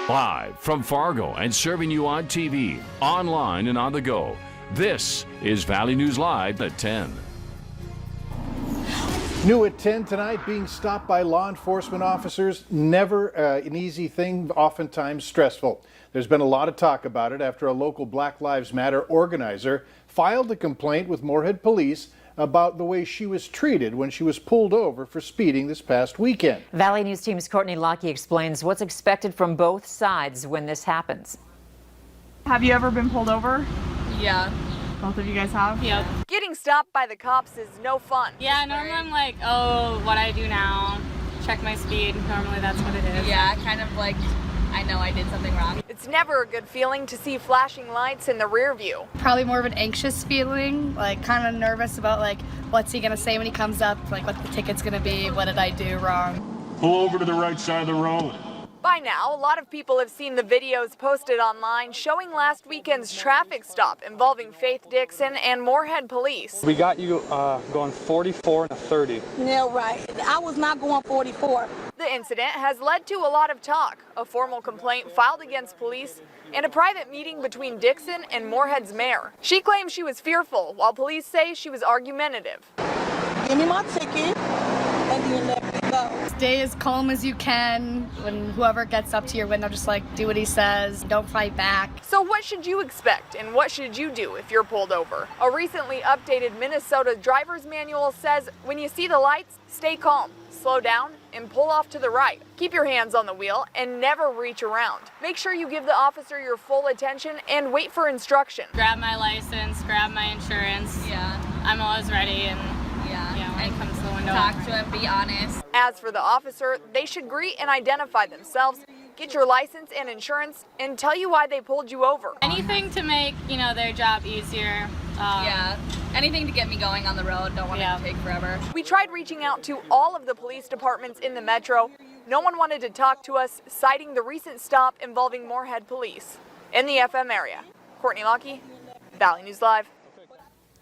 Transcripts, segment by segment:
Live from Fargo and serving you on TV, online, and on the go. This is Valley News Live at 10. New at 10 tonight, being stopped by law enforcement officers, never an easy thing, oftentimes stressful. There's been a lot of talk about it after a local Black Lives Matter organizer filed a complaint with Moorhead Police about the way she was treated when she was pulled over for speeding this past weekend. Valley News Team's Courtney Lockie explains what's expected from both sides when this happens. Have you ever been pulled over? Yeah. Both of you guys have? Yep. Getting stopped by the cops is no fun. Yeah, normally I'm like, oh, what I do now, check my speed. Normally that's what it is. Yeah, kind of like, I know I did something wrong. It's never a good feeling to see flashing lights in the rear view. Probably more of an anxious feeling, like kind of nervous about like, what's he gonna say when he comes up, like what the ticket's gonna be, what did I do wrong. Pull over to the right side of the road. By now, a lot of people have seen the videos posted online showing last weekend's traffic stop involving Faith Dixon and Moorhead Police. We got you going 44 and a 30. Yeah, right. I was not going 44. The incident has led to a lot of talk, a formal complaint filed against police, and a private meeting between Dixon and Moorhead's mayor. She claims she was fearful, while police say she was argumentative. Give me my ticket and then let me go. Stay as calm as you can. When whoever gets up to your window, just like do what he says, don't fight back. So what should you expect and what should you do if you're pulled over? A recently updated Minnesota driver's manual says when you see the lights, stay calm, slow down, and pull off to the right. Keep your hands on the wheel and never reach around. Make sure you give the officer your full attention and wait for instruction. Grab my license, grab my insurance. Yeah. I'm always ready and when it comes to the window. Talk to him, be honest. As for the officer, they should greet and identify themselves, get your license and insurance, and tell you why they pulled you over. Anything to make, their job easier. Yeah. Anything to get me going on the road. Don't want it to take forever. We tried reaching out to all of the police departments in the metro. No one wanted to talk to us, citing the recent stop involving Moorhead Police. In the FM area, Courtney Lockie, Valley News Live.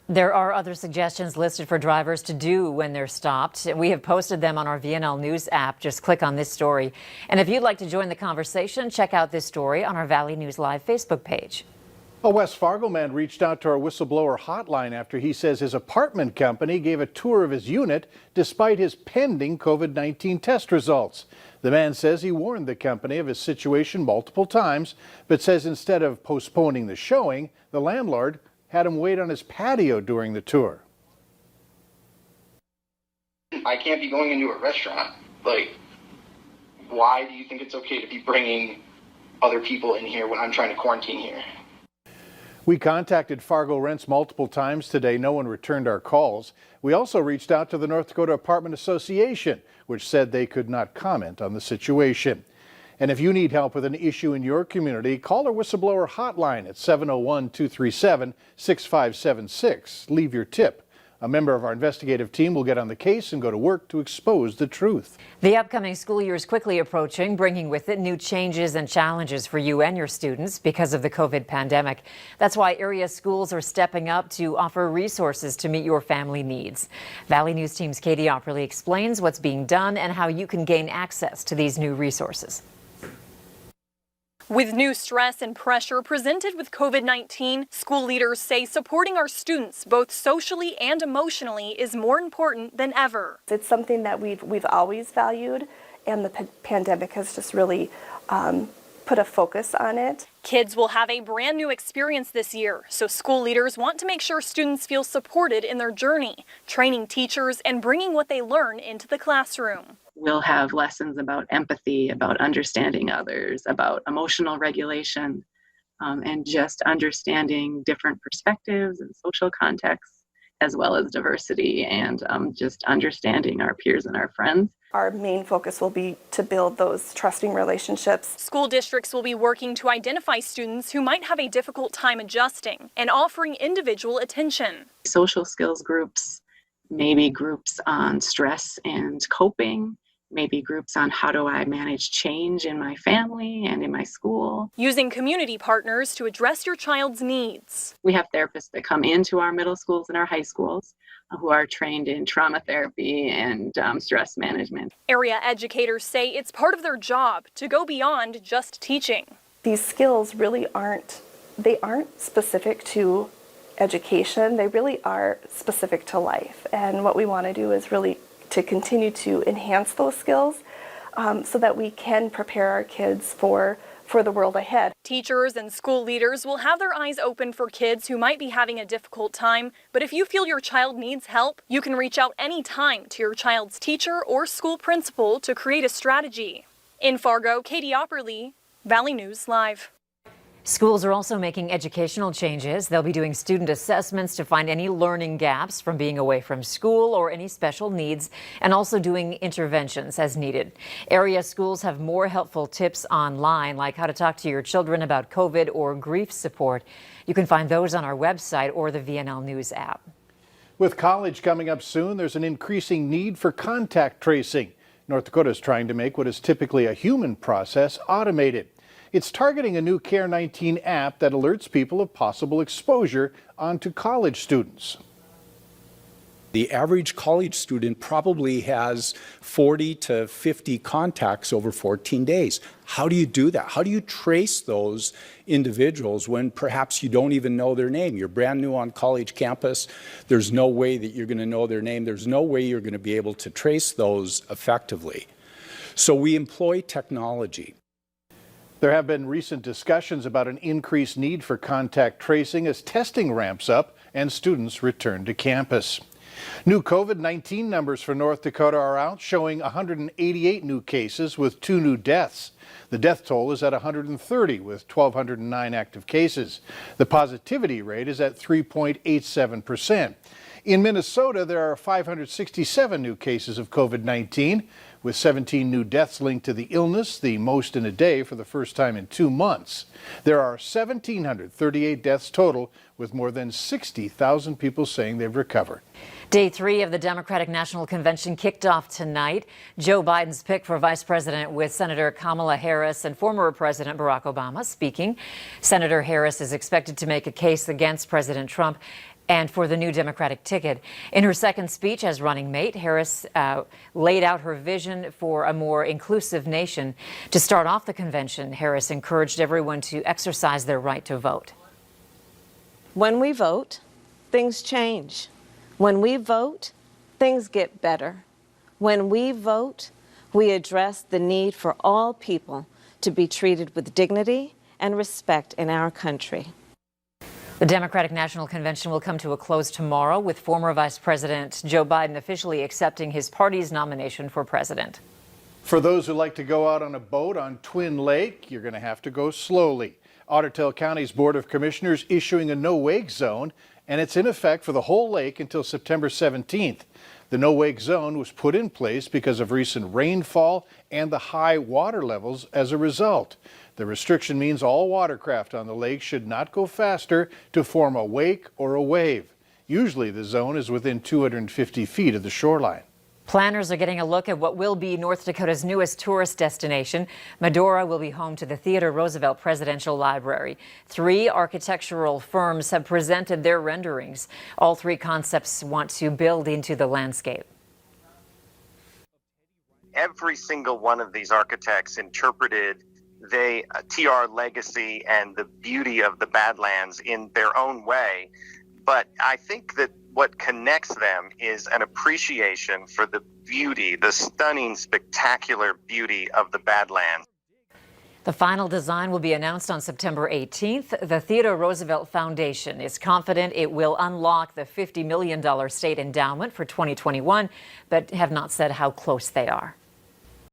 There are other suggestions listed for drivers to do when they're stopped. We have posted them on our VNL News app. Just click on this story. And if you'd like to join the conversation, check out this story on our Valley News Live Facebook page. A West Fargo man reached out to our whistleblower hotline after he says his apartment company gave a tour of his unit despite his pending COVID-19 test results. The man says he warned the company of his situation multiple times, but says instead of postponing the showing, the landlord had him wait on his patio during the tour. I can't be going into a restaurant. Like, why do you think it's okay to be bringing other people in here when I'm trying to quarantine here? We contacted Fargo Rents multiple times today. No one returned our calls. We also reached out to the North Dakota Apartment Association, which said they could not comment on the situation. And if you need help with an issue in your community, call our whistleblower hotline at 701-237-6576. Leave your tip. A member of our investigative team will get on the case and go to work to expose the truth. The upcoming school year is quickly approaching, bringing with it new changes and challenges for you and your students because of the COVID pandemic. That's why area schools are stepping up to offer resources to meet your family needs. Valley News Team's Katie Opperly explains what's being done and how you can gain access to these new resources. With new stress and pressure presented with COVID-19, school leaders say supporting our students both socially and emotionally is more important than ever. It's something that we've always valued, and the pandemic has just really put a focus on it. Kids will have a brand new experience this year, so school leaders want to make sure students feel supported in their journey, training teachers and bringing what they learn into the classroom. We'll have lessons about empathy, about understanding others, about emotional regulation, and just understanding different perspectives and social contexts, as well as diversity and just understanding our peers and our friends. Our main focus will be to build those trusting relationships. School districts will be working to identify students who might have a difficult time adjusting and offering individual attention. Social skills groups, maybe groups on stress and coping, maybe groups on how do I manage change in my family and in my school. Using community partners to address your child's needs. We have therapists that come into our middle schools and our high schools who are trained in trauma therapy and stress management. Area educators say it's part of their job to go beyond just teaching. These skills really aren't specific to education. They really are specific to life. And what we want to do is really to continue to enhance those skills so that we can prepare our kids for the world ahead. Teachers and school leaders will have their eyes open for kids who might be having a difficult time, but if you feel your child needs help, you can reach out anytime to your child's teacher or school principal to create a strategy. In Fargo, Katie Opperly, Valley News Live. Schools are also making educational changes. They'll be doing student assessments to find any learning gaps from being away from school or any special needs, and also doing interventions as needed. Area schools have more helpful tips online, like how to talk to your children about COVID or grief support. You can find those on our website or the VNL News app. With college coming up soon, there's an increasing need for contact tracing. North Dakota is trying to make what is typically a human process automated. It's targeting a new Care19 app that alerts people of possible exposure onto college students. The average college student probably has 40 to 50 contacts over 14 days. How do you do that? How do you trace those individuals when perhaps you don't even know their name? You're brand new on college campus. There's no way that you're going to know their name. There's no way you're going to be able to trace those effectively. So we employ technology. There have been recent discussions about an increased need for contact tracing as testing ramps up and students return to campus. New COVID-19 numbers for North Dakota are out, showing 188 new cases with 2 new deaths. The death toll is at 130 with 1,209 active cases. The positivity rate is at 3.87%. In Minnesota, there are 567 new cases of COVID-19, with 17 new deaths linked to the illness, the most in a day for the first time in 2 months. There are 1,738 deaths total, with more than 60,000 people saying they've recovered. Day 3 of the Democratic National Convention kicked off tonight. Joe Biden's pick for vice president, with Senator Kamala Harris and former President Barack Obama speaking. Senator Harris is expected to make a case against President Trump and for the new Democratic ticket. In her second speech as running mate, Harris laid out her vision for a more inclusive nation. To start off the convention, Harris encouraged everyone to exercise their right to vote. When we vote, things change. When we vote, things get better. When we vote, we address the need for all people to be treated with dignity and respect in our country. The Democratic National Convention will come to a close tomorrow, with former Vice President Joe Biden officially accepting his party's nomination for president. For those who like to go out on a boat on Twin Lake, you're going to have to go slowly. Otter Tail County's Board of Commissioners issuing a no-wake zone, and it's in effect for the whole lake until September 17th. The no-wake zone was put in place because of recent rainfall and the high water levels as a result. The restriction means all watercraft on the lake should not go faster to form a wake or a wave. Usually the zone is within 250 feet of the shoreline. Planners are getting a look at what will be North Dakota's newest tourist destination. Medora will be home to the Theodore Roosevelt Presidential Library. 3 architectural firms have presented their renderings. All 3 concepts want to build into the landscape. Every single one of these architects interpreted the TR legacy and the beauty of the Badlands in their own way. But I think that what connects them is an appreciation for the beauty, the stunning, spectacular beauty of the Badlands. The final design will be announced on September 18th. The Theodore Roosevelt Foundation is confident it will unlock the $50 million state endowment for 2021, but have not said how close they are.